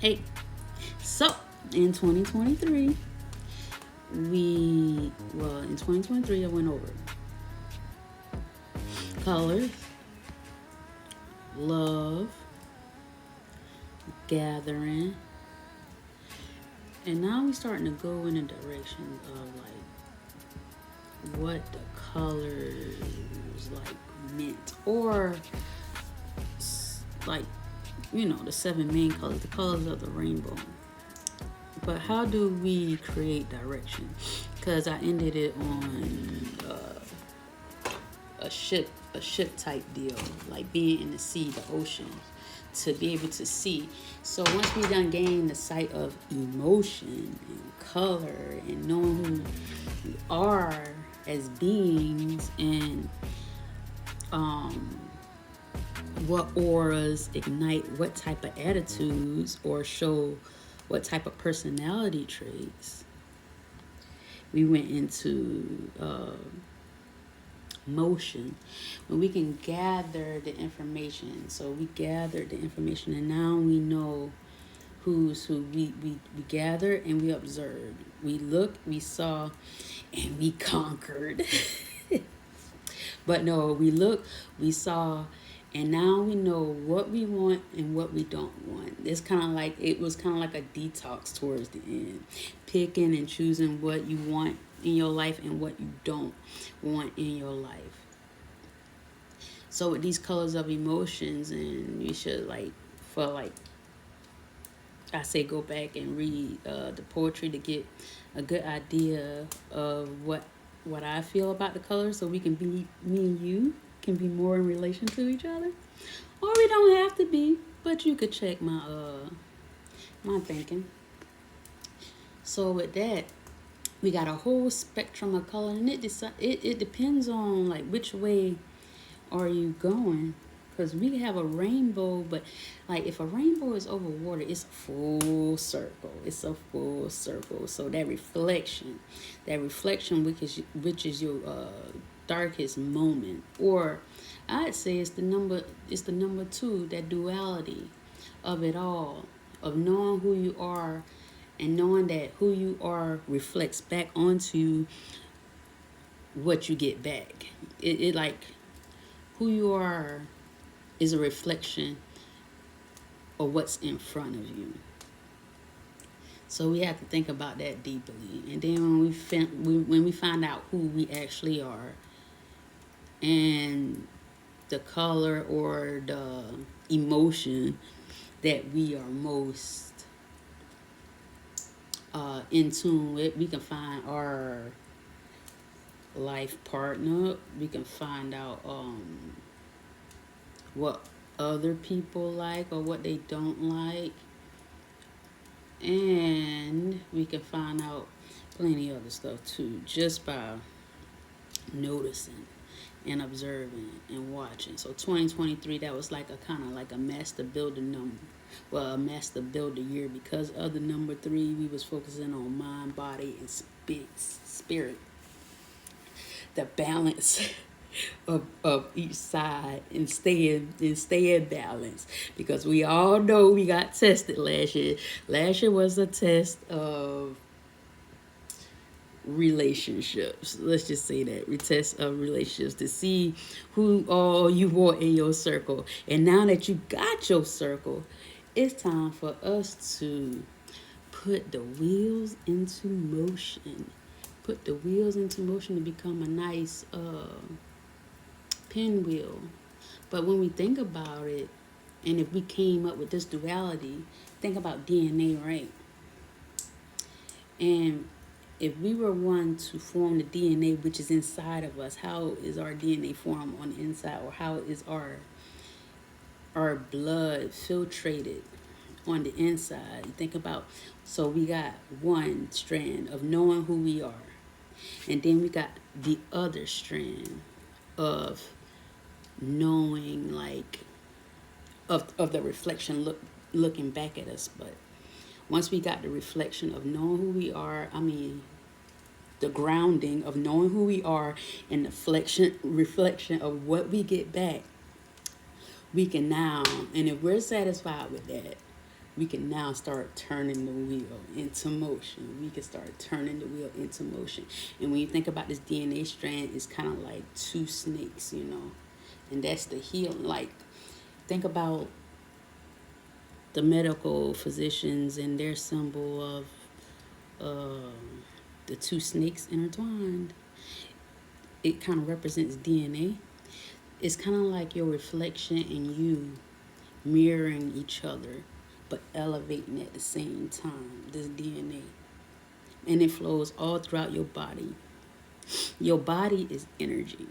Hey, so in 2023, in 2023, I went over colors, love, gathering, and now we starting to go in a direction of what the colors meant, or like the seven main colors, the colors of the rainbow. But how do we create direction? Because I ended it on a ship type deal, like being in the sea, the ocean, to be able to see. So once we done gain the sight of emotion and color and knowing who we are as beings, and um, what auras ignite what type of attitudes or show what type of personality traits, we went into motion. When we can gather the information, so we gathered the information, and now we know who's who. We gathered and we observed, we looked, we saw, and we conquered. But no, we looked, we saw, and now we know what we want and what we don't want. It's kind of like, it was kind of like a detox towards the end, picking and choosing what you want in your life and what you don't want in your life. So with these colors of emotions, and you should for I say, go back and read the poetry to get a good idea of what I feel about the colors, so we can be, me and you can be more in relation to each other. Or we don't have to be, but you could check my thinking. So with that, we got a whole spectrum of color, and it depends on like which way are you going, because we have a rainbow, but like if a rainbow is over water, it's a full circle. It's a full circle. So that reflection, which is your darkest moment, or I'd say it's the number two, that duality of it all, of knowing who you are, and knowing that who you are reflects back onto what you get back. It like, who you are is a reflection of what's in front of you. So we have to think about that deeply. And then when we find out who we actually are, and the color or the emotion that we are most in tune with, we can find our life partner. We can find out what other people like or what they don't like, and we can find out plenty other stuff too, just by noticing and observing and watching. So 2023, that was like a kind of like a master builder number, well, a master builder year, because of the number three. We was focusing on mind, body, and spirit, the balance of each side, and stay in balance, because we all know we got tested last year. Last year was a test of relationships. Let's just say that, we test of relationships to see who all you want in your circle. And now that you got your circle, it's time for us to put the wheels into motion. Put the wheels into motion to become a nice pinwheel. But when we think about it, and if we came up with this duality, think about DNA, right? And if we were one to form the DNA which is inside of us, how is our DNA formed on the inside, or how is our blood filtrated on the inside? You think about, so we got one strand of knowing who we are, and then we got the other strand of knowing, like, of the reflection looking back at us. But once we got the reflection of knowing who we are, I mean, the grounding of knowing who we are, and the reflection of what we get back, we can now, and if we're satisfied with that, we can now start turning the wheel into motion. We can start turning the wheel into motion. And when you think about this DNA strand, it's kind of like two snakes, you know, and that's the healing. Like, think about the medical physicians and their symbol of uh, the two snakes intertwined. It kind of represents DNA. It's kind of like your reflection and you mirroring each other, but elevating at the same time, this DNA. And it flows all throughout your body. Your body is energy.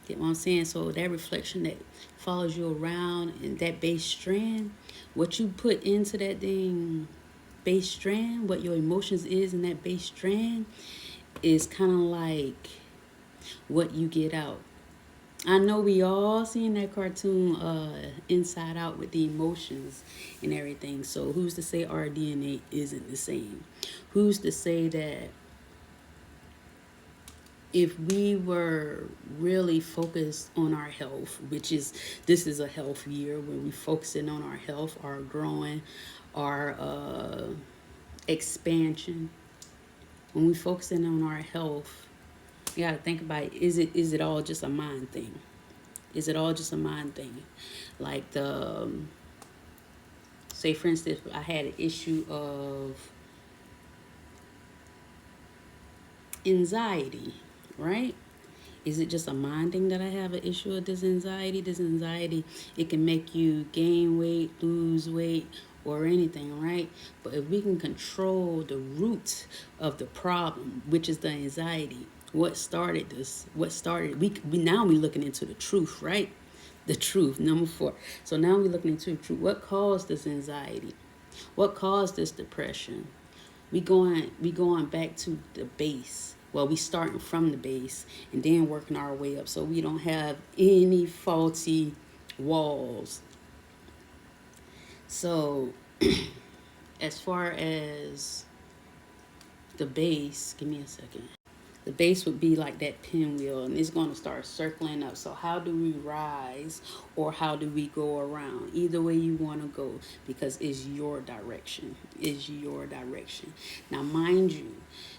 Get what I'm saying? So that reflection that follows you around and that base strand, what you put into that thing base strand, what your emotions is in that base strand is kind of like what you get out. I know we all seen that cartoon Inside Out with the emotions and everything. So who's to say our DNA isn't the same? Who's to say that if we were really focused on our health, which is, this is a health year when we focusing on our health, our growing, our expansion, when we focusing on our health, you got to think about, is it all just a mind thing? Is it all just a mind thing? Like the say for instance, I had an issue of anxiety, right? Is it just a mind thing that I have an issue with this anxiety? This anxiety, it can make you gain weight, lose weight, or anything, right? But if we can control the root of the problem, which is the anxiety, what started this? What started? We now we looking into the truth, right? The truth, number 4. So now we're looking into the truth. What caused this anxiety? What caused this depression? We going back to the base. Well, we starting from the base and then working our way up so we don't have any faulty walls. So as far as the base, give me a second. The base would be like that pinwheel and it's going to start circling up. So how do we rise or how do we go around? Either way you want to go, because it's your direction. It's your direction. Now, mind you,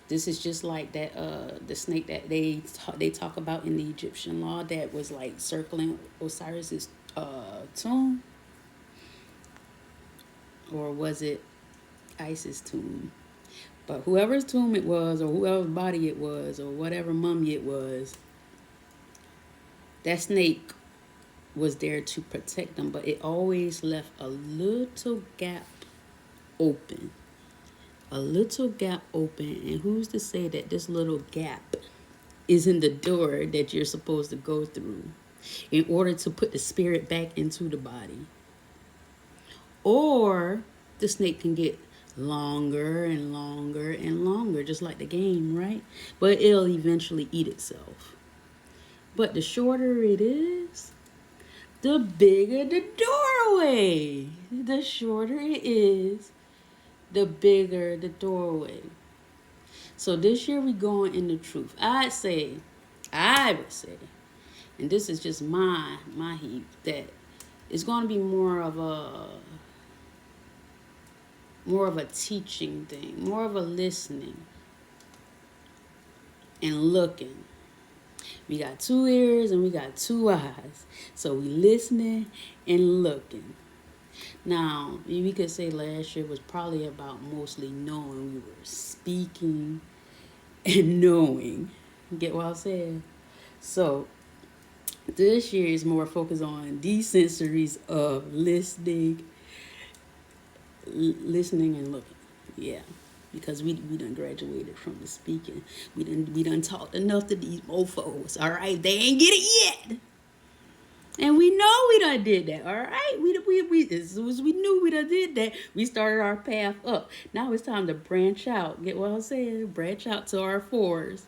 this is just like that the snake that they talk about in the Egyptian law that was like circling Osiris's tomb. Or was it Isis' tomb? But whoever's tomb it was, or whoever's body it was, or whatever mummy it was, that snake was there to protect them. But it always left a little gap open. A little gap open. And who's to say that this little gap isn't the door that you're supposed to go through in order to put the spirit back into the body? Or the snake can get longer and longer and longer, just like the game, right? But it'll eventually eat itself. But the shorter it is, the bigger the doorway. The shorter it is, the bigger the doorway. So this year we going in the truth. I would say, and this is just my heat, that it's going to be more of a teaching thing, more of a listening and looking. We got 2 ears and we got 2 eyes. So we listening and looking. Now, we could say last year was probably about mostly knowing. We were speaking and knowing. Get what I'm saying? So this year is more focused on these sensories of listening and looking. Yeah, because we done graduated from the speaking. We done talked enough to these mofos. All right, they ain't get it yet, and we know we done did that. All right, we as soon as we knew we done did that, we started our path up. Now it's time to branch out. Get what I'm saying? Branch out to our 4s.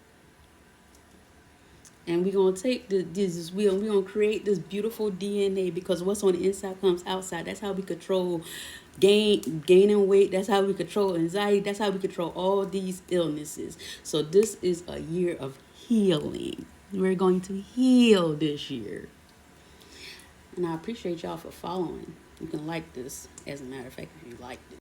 And we're going to take this wheel and we're going to create this beautiful DNA, because what's on the inside comes outside. That's how we control gaining weight. That's how we control anxiety. That's how we control all these illnesses. So this is a year of healing. We're going to heal this year. And I appreciate y'all for following. You can like this, as a matter of fact, if you liked it.